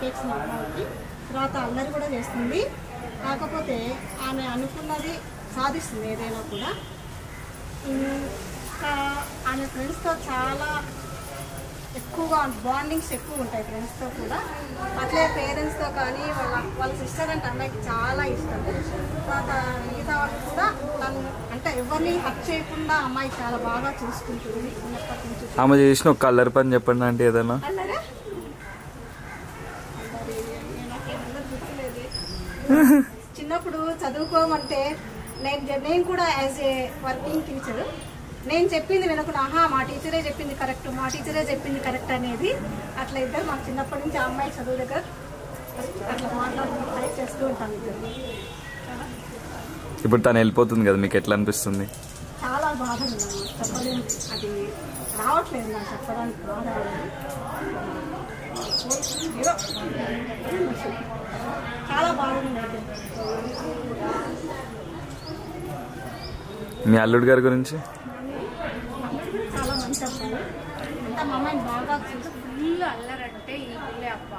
Affection అమ్మాయికి. తర్వాత అల్లరి కూడా చేస్తుంది. కాకపోతే ఆమె అనుకున్నది సాధిస్తుంది ఏదైనా కూడా. ఇంకా ఆమె ఫ్రెండ్స్తో చాలా ఎక్కువగా బాండింగ్స్ ఎక్కువ ఉంటాయి ఫ్రెండ్స్తో కూడా. అట్లే పేరెంట్స్తో కానీ వాళ్ళ సిస్టర్ అంటే అమ్మాయికి చాలా ఇష్టం. తర్వాత మిగతా వాళ్ళు కూడా నన్ను అంటే ఎవరిని హక్ చేయకుండా అమ్మాయి చాలా బాగా చూసుకుంటుంది చిన్నప్పటి నుంచి. ఆమె చేసిన ఒక కలర్ పని చెప్పండి అంటే ఏదైనా. అల్లరే చిన్నప్పుడు చదువుకోమంటే నేను కూడా యాజ్ ఏ వర్కింగ్ టీచర్ నేను చెప్పింది వినకుండా మా టీచరే చెప్పింది కరెక్ట్, మా టీచరే చెప్పింది కరెక్ట్ అనేది అట్లా ఇద్దరు మాకు చిన్నప్పటి నుంచి అమ్మాయి చదువు దగ్గర అట్లా మాట్లాడుతూ ట్రై చేస్తూ ఉంటాను ఇద్దరు. ఇప్పుడు తను వెళ్ళిపోతుంది కదా, మీకు ఎట్లా అనిపిస్తుంది? చాలా బాధ ఉన్నాను, చెప్పలేము. అది రావట్లేదు నాకు చెప్పడానికి బాధ. చాలా బాగుంది. మీ అల్లుడు గారి గురించి? చాలా మంచి అబ్బాయి. అంటే మా అమ్మాయిని బాగా ఫుల్ అల్లరంటే ఈ పిల్లే అబ్బా.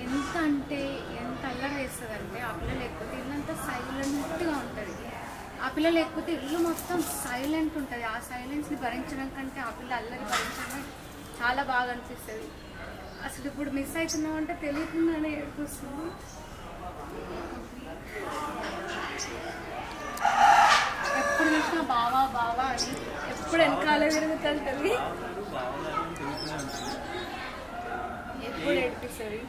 ఎంత అంటే ఎంత అల్లరి వేస్తుందంటే ఆ పిల్ల లేకపోతే ఇల్లంతా సైలెంట్గా ఉంటుంది. ఆ పిల్ల లేకపోతే ఇల్లు మొత్తం సైలెంట్ ఉంటుంది. ఆ సైలెన్స్ని భరించడం కంటే ఆ పిల్ల అల్లరి భరించడమే చాలా బాగా అనిపిస్తుంది. అసలు ఇప్పుడు మిస్ అవుతున్నామంటే తెలియకుండానే ఏడుపుస్తుంది. ఎప్పుడు చూసినా బావా బావా అని ఎప్పుడు వెనకాలే తిరుగుతుంటుంది. ఎప్పుడు ఏడిపిస్తుంది.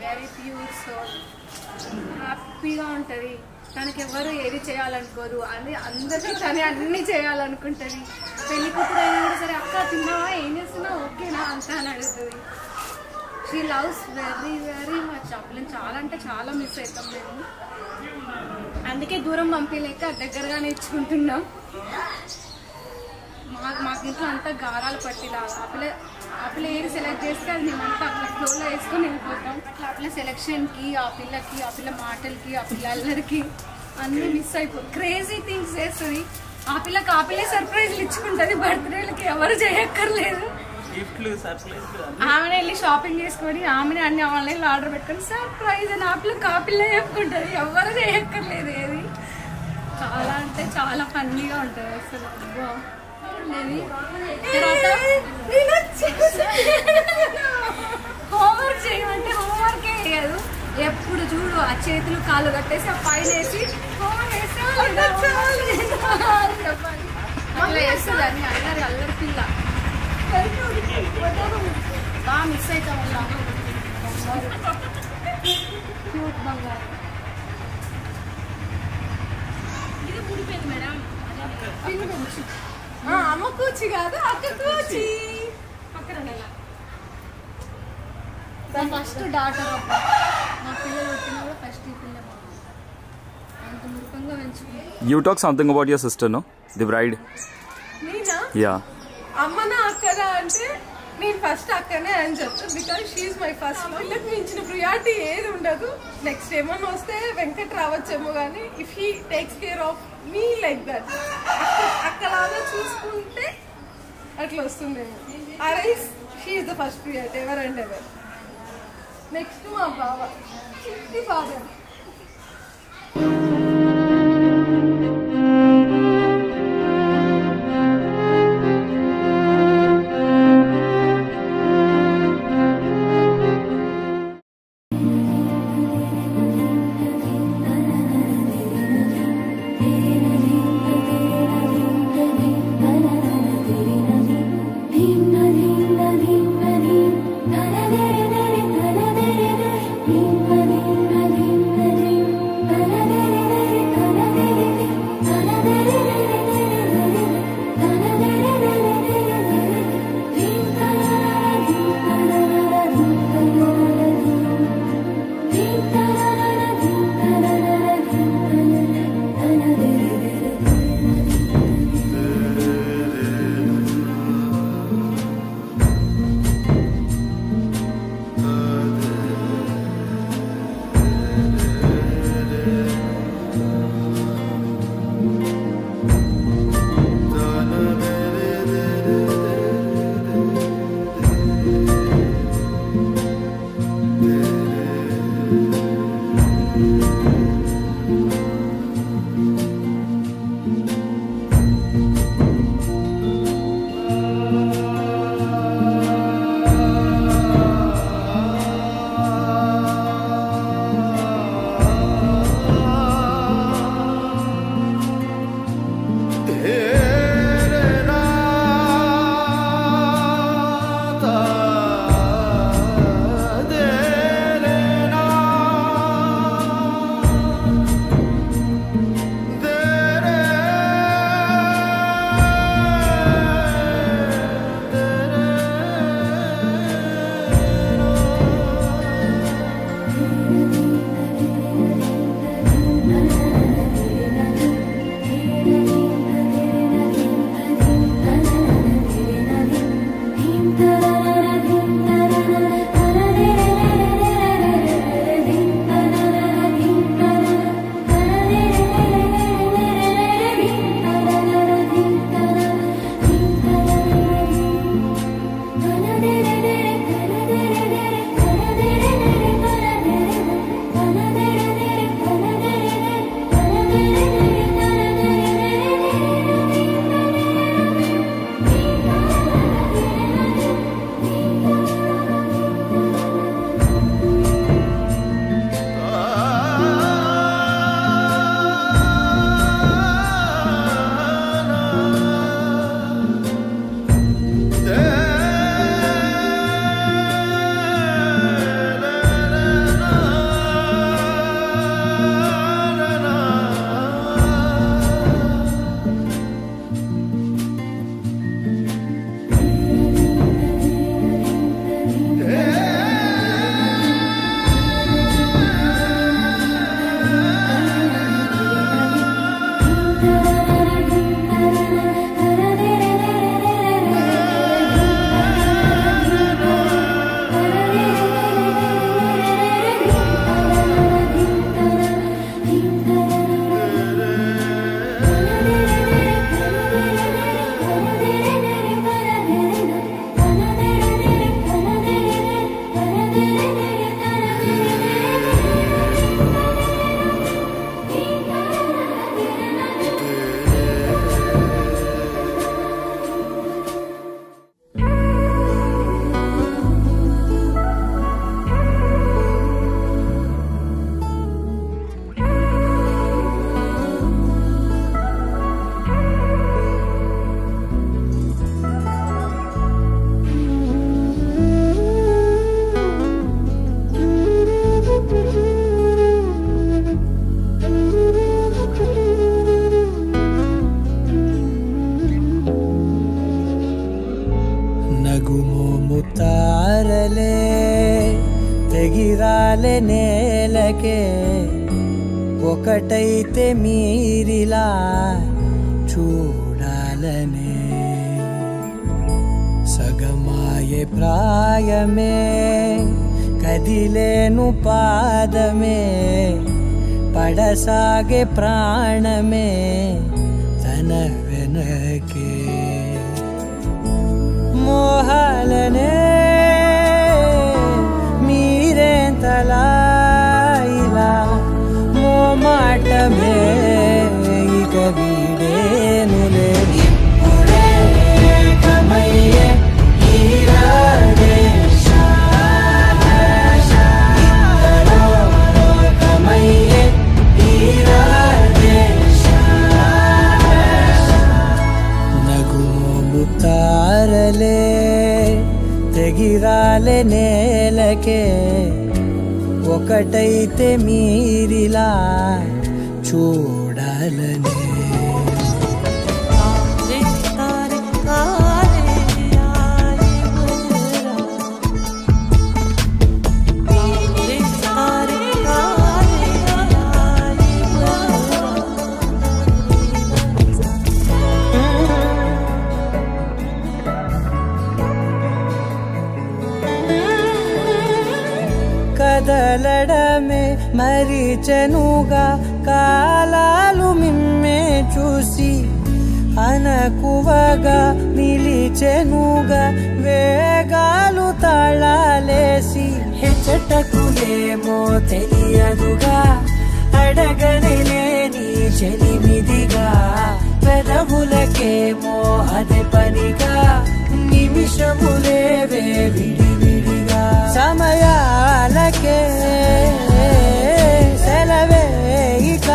వెరీ ప్యూర్ సోల్, హ్యాపీగా ఉంటుంది. తనకి ఎవరు ఏది చేయాలనుకోదు, అది అందరికీ తనే అన్నీ చేయాలనుకుంటుంది. పెళ్లి కూతురు అయినా కూడా సరే అక్క తిన్నావా, ఏం చేస్తున్నావు, ఓకేనా అంతా అని అడుగుతుంది. She loves very very much. అప్పులను చాలా అంటే చాలా మిస్ అవుతాం మేము. అందుకే దూరం పంపించలేక దగ్గరగా నేర్చుకుంటున్నాం. మాకు ఇంట్లో అంతా గారాలు పట్టిలాగా ఆ పిల్ల ఏది సెలెక్ట్ చేస్తే అది మేమంతా అట్లా ఫ్లోలో వేసుకొని వెళ్ళిపోతాం. అట్లా ఆ పిల్ల సెలెక్షన్కి, ఆ పిల్లకి, ఆ పిల్ల మాటలకి, ఆ పిల్ల అల్లరికి అన్నీ మిస్ అయిపోయి క్రేజీ థింగ్స్ చేస్తుంది. ఆ పిల్లే సర్ప్రైజ్లు ఇచ్చుకుంటుంది. బర్త్డేలకి ఎవరు చేయక్కర్లేదు. ఆమెనే వెళ్ళి షాపింగ్ చేసుకొని ఆమెనే అన్ని ఆన్లైన్లో ఆర్డర్ పెట్టుకొని సర్ప్రైజ్ అని ఆ పిల్లే చెప్పుకుంటుంది. ఎవరు చేయక్కర్లేదు ఏది. చాలా అంటే చాలా ఫన్నీగా ఉంటుంది అసలు. హోంవర్క్ చేయమంటే హోంవర్కే వేయదు. ఎప్పుడు చూడు ఆ చేతులు కాళ్ళు కట్టేసి ఆ పైన వేసి చెప్పాలి అట్లా వేస్తుంది. అని అల్లరి పిల్ల బాగా మిస్ అవుతాం. క్యూట్ బంగారు. ఇది ముడిపోయింది మేడం. అమ్మ కూచి కాదు, అక్క కూచి. పక్కన ఫస్ట్ డాటర్ అబ్బ. మా పిల్లలు వచ్చినా కూడా ఫస్ట్ ఈ పిల్ల అంత మురుకంగా పెంచుకుంది. You talk something about your sister, no? The bride. నేనా? Yeah. అమ్మనా అక్కనా అంటే నేను ఫస్ట్ అక్కనే అని చెప్తాను. Because she's my first. పిల్లకి మించిన ప్రియారిటీ ఏది ఉండదు. నెక్స్ట్ ఏమన్నా వస్తే వెంకట్ రావచ్చేమో కానీ if he takes care of me like that, అక్కలాగా చూసుకుంటే అట్లా వస్తుందేమో. Arise she the first priority ever and ever. Next మా బావ, చిట్టి ఫాదర్. ధీమ నేలకే ఒకటైతే మీరిలా చూడాలనే సగమాయే ప్రాయమే కదిలేను పాదమే పడసాగే ప్రాణమే తన వెనకే మోహాలనే మీరేంతలా ఇలా మోమాటమే ఇక వీడేనులే ఇప్పుడే కమయ్యే ఈరాడే కమయ్యే ఈరాడే నగుమోము తారలే తెగిరాలే నేలకే ఒకటైతే మీరిలా చూడాలనే కదలడమే మరిచెనుగా కాలాలు మిమ్మే చూసి అనకువగా నిలిచెనుగా వేగాలు తాళాలేసి హెచ్చటకులేమో తెలియదుగా అడగలేని చెలిమిదిగా పెదవులకేమో అదే పనిగా నిమిషములేవే విడివిడిగా సమయాలకే సెలవే ఇక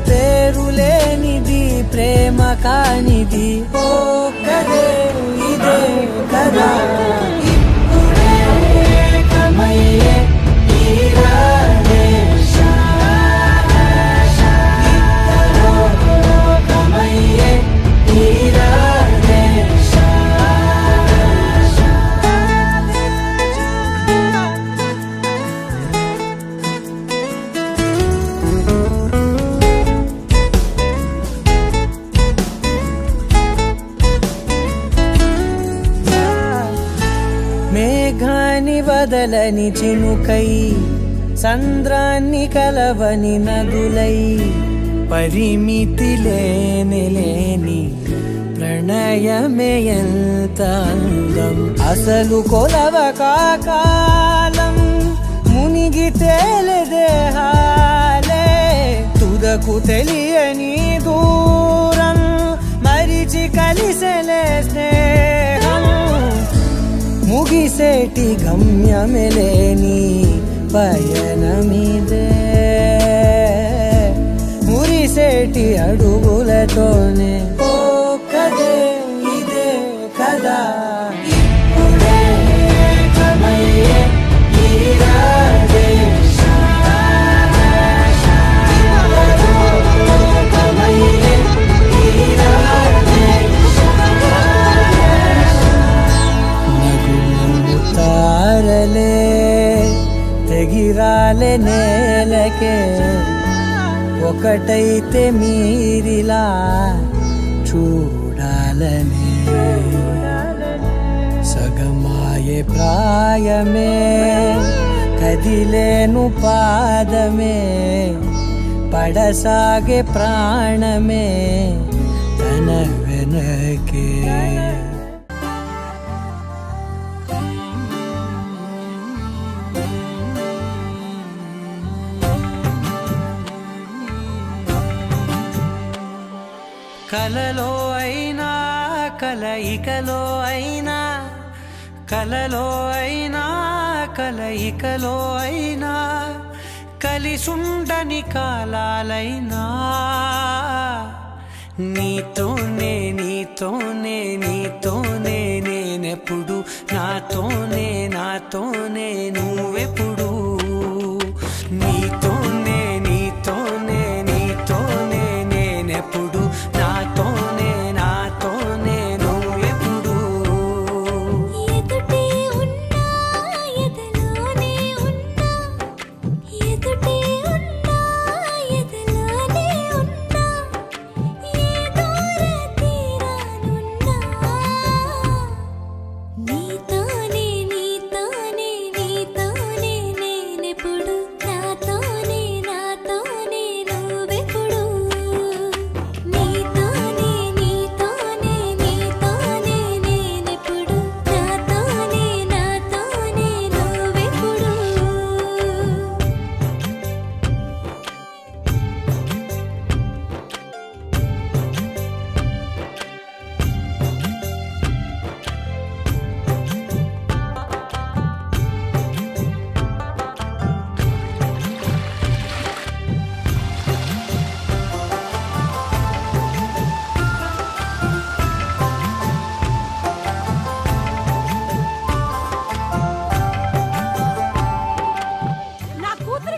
పేరులేనిది ప్రేమ కానిది ఓ కదే ఇదే కదా ఇప్పుడే కమయ్యే ఈరాడే కమయ్యే ఈరాడే మేఘాన్ని వదలని చినుకై సంద్రాన్ని కలవని నదులై పరిమితి లేని ప్రణయమే ఎంత అందం అసలు కొలవ కాలం మునిగి తేలదేహాలే తుదకు తెలియని దూరం మరిచి కలిసెలే స్నేహం ముగిసేటి గమ్యమెలేని పయనమిదే మురిసేటి అడుగులతోనే ఓ కదే ఇదే కదా ఇప్పుడే కమయ్యే ఈరాడే కమయ్యే ఈరాడే నగుమోము తారలే తెగిరాలే నేలకే ఒకటైతే మీరిలా చూడాలనే సగమాయే ప్రాయమే కదిలేను పాదమే పడసాగే ప్రాణమే తన వెనకే కలలో అయినా కలయికలో అయినా కలలో అయినా కలయికలో అయినా కలిసుండని కాలాలైనా నీతోనే నీతోనే నీతోనే నేనెప్పుడు నాతోనే నాతోనే నువ్వెప్పుడు నీతోనే నీతోనే నీతోనే నేనెప్పుడు నాతోనే నాతోనే నువ్వెప్పుడు ఎదుటే ఉన్నా ఎదలోనే ఉన్నా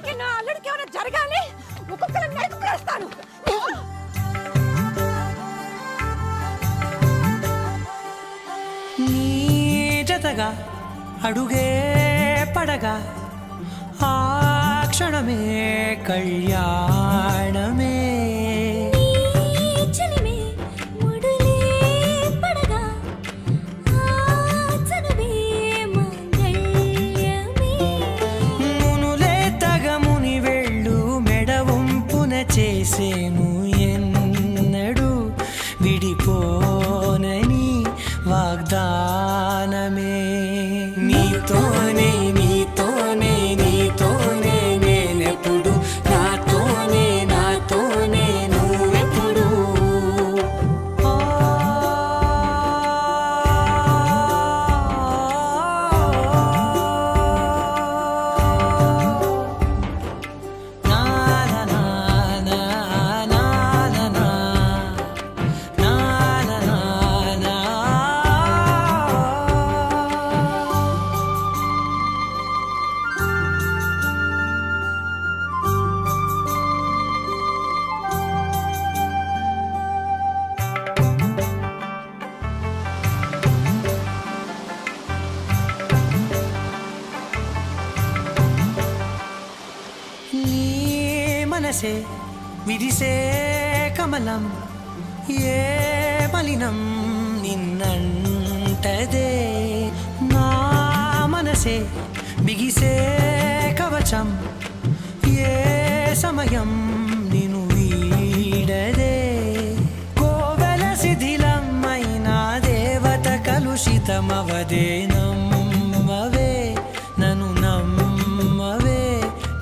దీనికి నా అల్లుడికి ఏమైనా జరగాలి, ఒక్కొక్కరిని నడుపుకొస్తాను. నీ జతగా అడుగే పడగా ఆ క్షణమే కళ్యాణమే. మునులే తగముని వెళ్ళు మెడవంపున చేసేను ఎన్నడు విడిపోనని వాగ్దానమే. నీతోనే నీతోనే నీతోనే నేనెప్పుడు, నాతోనే నాతోనే నువ్వెప్పుడు. మనసే విరిసే కమలం ఏ మలినం నిన్నంటదే. నా మనసే బిగిసే కవచం ఏ సమయం నిన్ను వీడదే. కోవెల శిథిలమైన దేవత కలుషితమవదే. నమ్మవే నన్ను నమ్మవే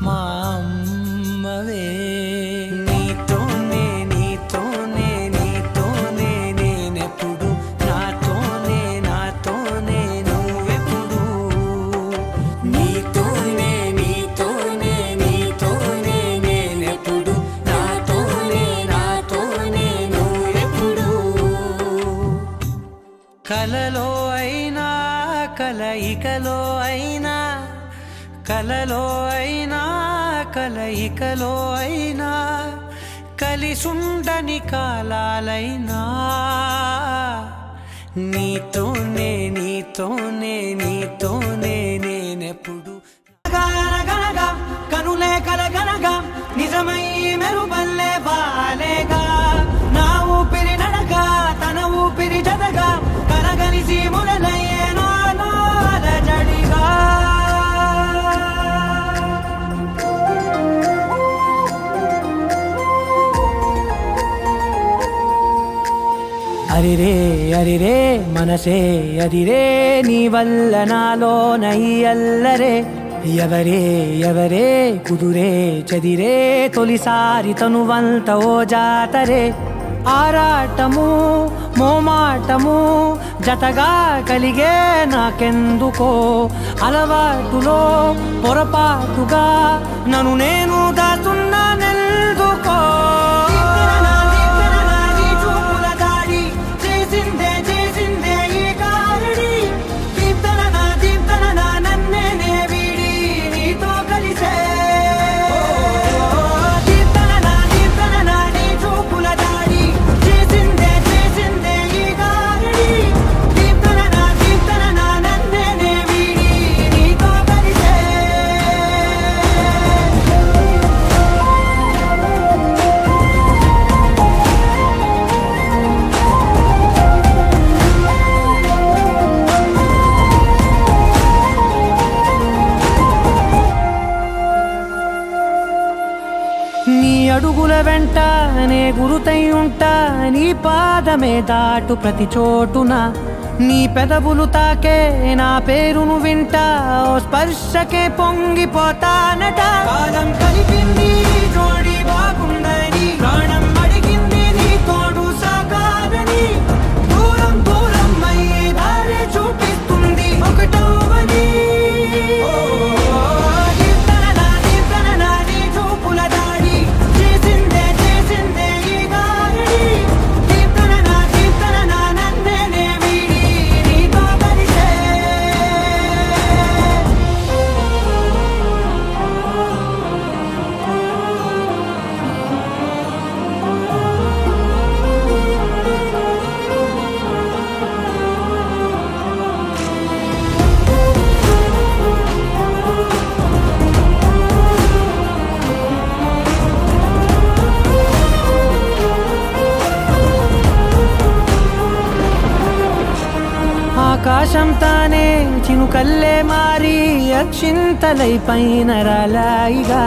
మా అమ్మవే. నీతోనే నీతోనే నీతోనే నేనెప్పుడు, నాతోనే నాతోనే నువ్వెప్పుడు. నీతోనే నీతోనే నీతోనే నేనెప్పుడు, నాతోనే నాతోనే నువ్వెప్పుడు. కలలో అయినా కలయికలో అయినా, కలలో అయినా కలయికలో అయినా, కలిసుండని కాలాలైనా నీతోనే నీతోనే నీతోనే నేనెప్పుడు. గనగనగా కనులే కలగనగా నిజమై మెరుపల్లే బాలేగా. నా ఊపిరి నడగా తన ఊపిరి జతగా కలగలిసి మొదలయ్యే నాలో అలజడిగా. అరిరే అరిరే మనసే అదిరే, నీ వల్ల నాలో నయ్యల్లరే. ఎవరే ఎవరే కుదురే చదిరే, తొలిసారి తనువంత ఓ జాతరే. ఆరాటము మోమాటము జతగా కలిగే నాకెందుకో, అలవాటులో పొరపాటుగా నన్ను నేను దాచున్నానెందుకో. అడుగుల వెంట నే గురుతై ఉంటా, నీ పాదమే దాటు ప్రతి చోటున. నీ పెదవులు తాకే నా పేరును వింటా, ఓ స్పర్శకే పొంగిపోతానట. కాలం కలిపింది జోడి బాగుందని, ప్రాణం అడిగింది నీ తోడు సాగాలని. దూరం దూరం అయ్యే దారి చూపిస్తుంది ఒకటవని. కల్లే మారి అక్షింతలై పైన రాలాయిగా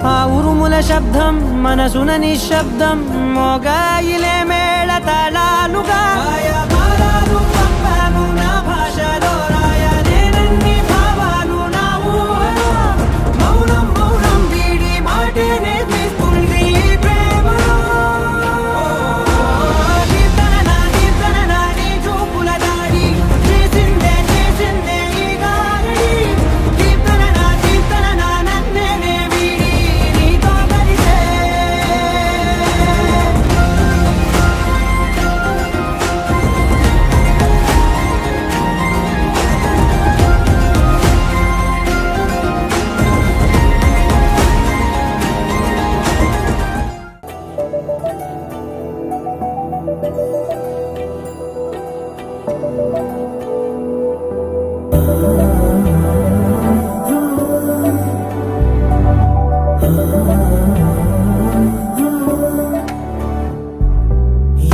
ఆ ఉరుముల శబ్దం మనసున నిశ్శబ్దం మోగాయిలే మేళ తాళాలుగా నా భాషలో రాయలేనన్ని భావాలు నా ఊహలో మౌనం మౌనం వీడి మాటే నేర్పిస్తుంది ప్రేమలో కీర్తన నీ చూపుల దాడి చేసిందే ఈ గారడి కీర్తన నన్నే వీడి నీతో కలిసే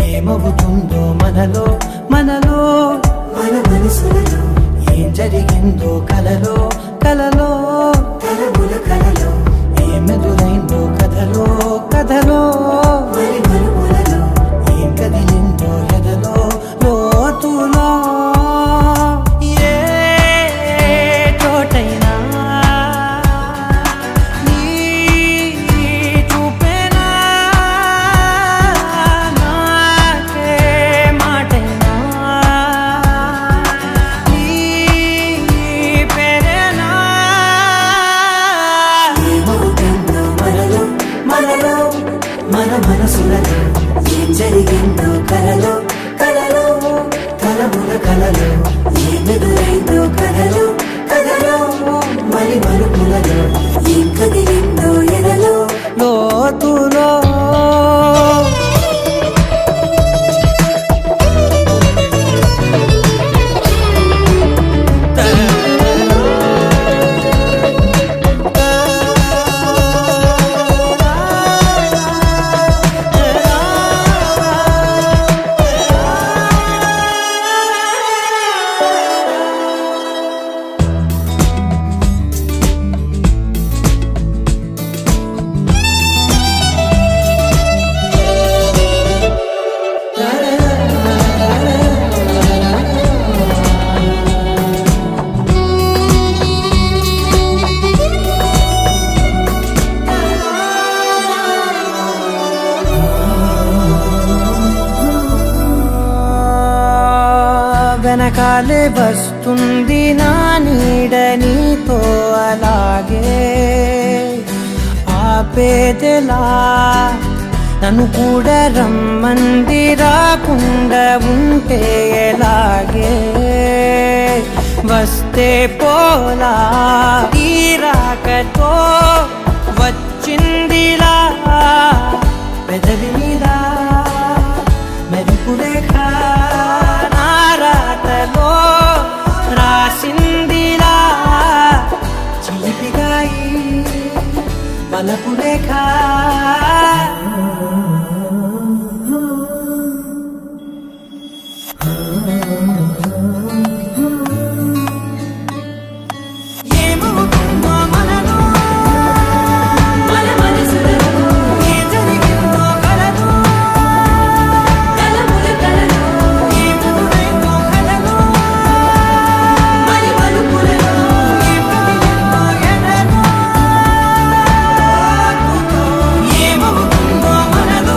ఏమవుతుందో మనలో మన మనసులలో ఏం జరిగిందో కలలో కలముల కలలో ఏమెదురైందో కథలో మరి మరుపులలో ఏం కదిలిందో ఎదలో లోతులో ఏ చోటైనా నీ చూపేనా నాకే మాటైనా నీ పేరేనా ఏమవుతుందో మనలో మన మనసులలో ఏం జరిగిందో కలలో కలముల కలలో ఏమెదురైందో కథలో మరి మరుపులలో ఏం కదిలిందో ఎదలో లోతులో వెనకాలే వస్తుంది నా నీడ నీతో అలాగే ఆపేదెలా నన్ను కూడా రమ్మంది రాకుండా ఉంటే ఎలాగే వస్తే పోలా ఈ రాకతో వచ్చిందిలా పెదవి మీద మెరుపులేఖ నారాటలో రాసిందిలా చిలిపిగాయి వలపులేఖ మనలో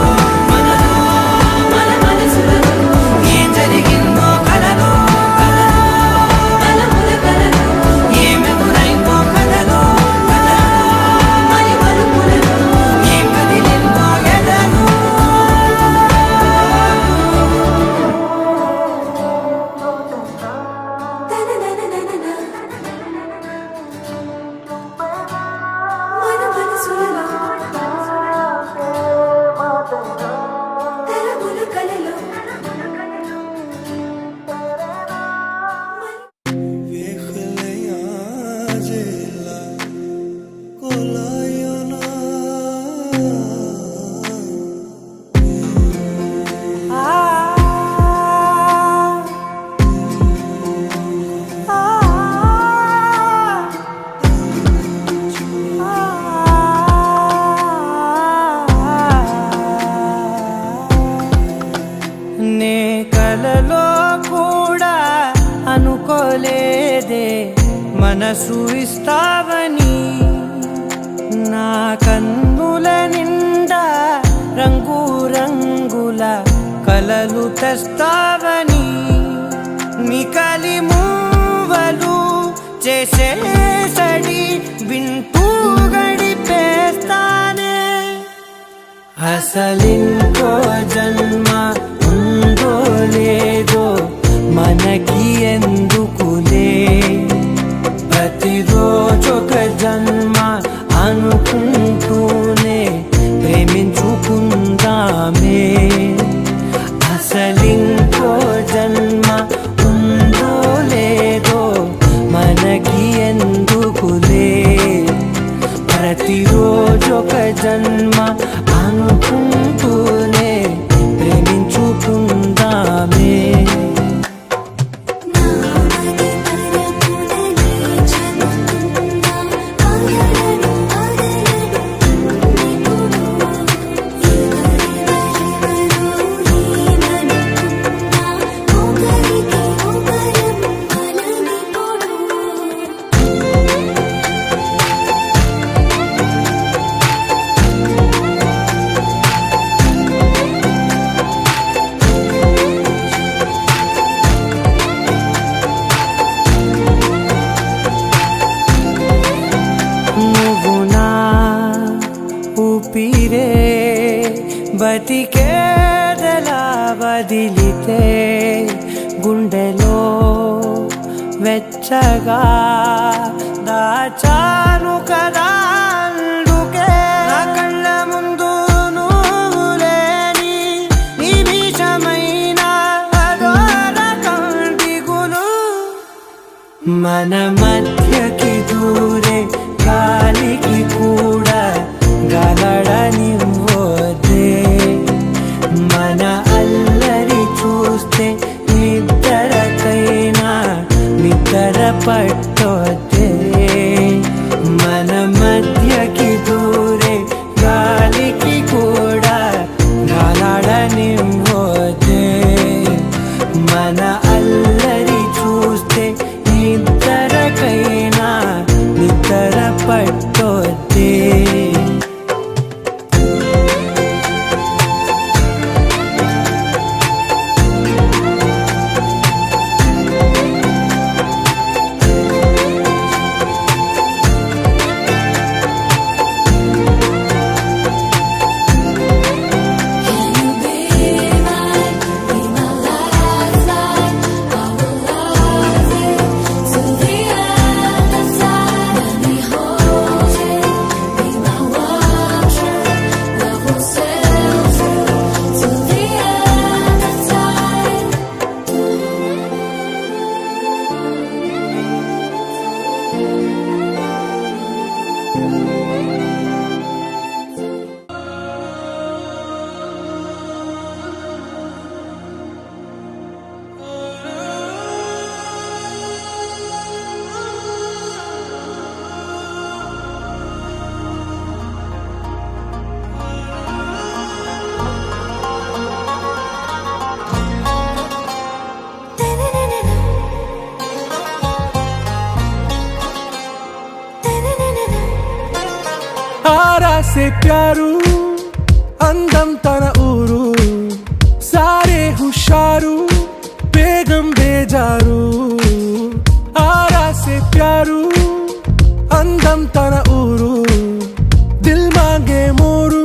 మనసు ఇస్తావని నా కన్నుల నిండా రంగు రంగుల కలలు తెస్తావని నికలి మూవలు చేసే సడి వింటూ గడిపేస్తానే అసలింకో జన్మ ఉందో లేదో మనకి ఎందుకులే ప్రతిరోజొక జన్మ అనుకుంటూనే ప్రేమించుకుందామే అసలింకో జన్మ ఉందో లేదో మనకి ఎందుకులే ప్రతిరోజొక జన్మ అనుకుంటూనే ప్రేమించుకుందామే బతికేదలా వదిలితే గుండెలో వెచ్చగా దాచాను కదా అందుకే నా కళ్ళ ముందు నువ్వు లేని నిమిషమైన అదోరకం దిగులు మన మధ్యకి దూరే గాలికి కూడా గలడనివ్వదే మన అల్లరి చూస్తే నిద్రకైనా నిద్ర పట్టొద్దే మన మధ్యకి దూరే గాలికి కూడా గలడనివ్వదే మన అల్లరి చూస్తే నిద్రకైనా నిద్ర పట్టొద్దే से प्यारू अंदम तन ऊरू सारे हुशारू बेगम बेजारू आरा से प्यारू अंदम तन ऊरू दिल मांगे मोरू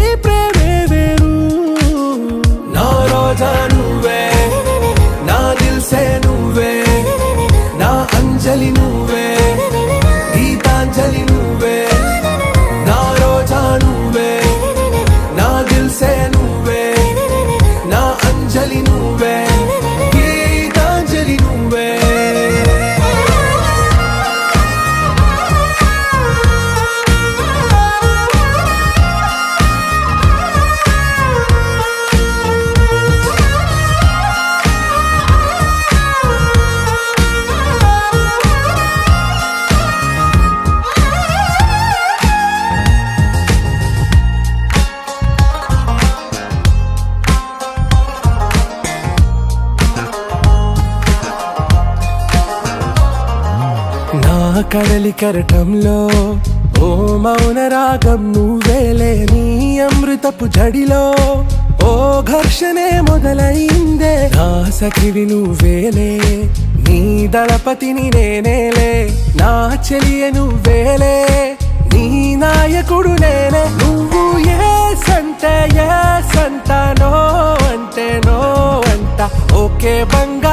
ई प्रेमे वेरू ना रोजा नुवे ना दिल से नुवे ना अंजलि नुवे गीतांजलि नुवे ना रोजा नुवे ना दिल से नुवे ना अंजलि नुवे गीतांजलि नुवे కడలి కెరటంలో ఓ మౌన రాగం నువ్వేలే నీ అమృతపు జడిలో ఓ ఘర్షణే మొదలైందే నా సఖివి నువ్వేలే నీ దళపతిని నేనేలే నా చెలియ నువ్వేలే నీ నాయకుడు నేనే నువ్వు ఏ సంట నో అంటే నో అంట ఓకే బంగారు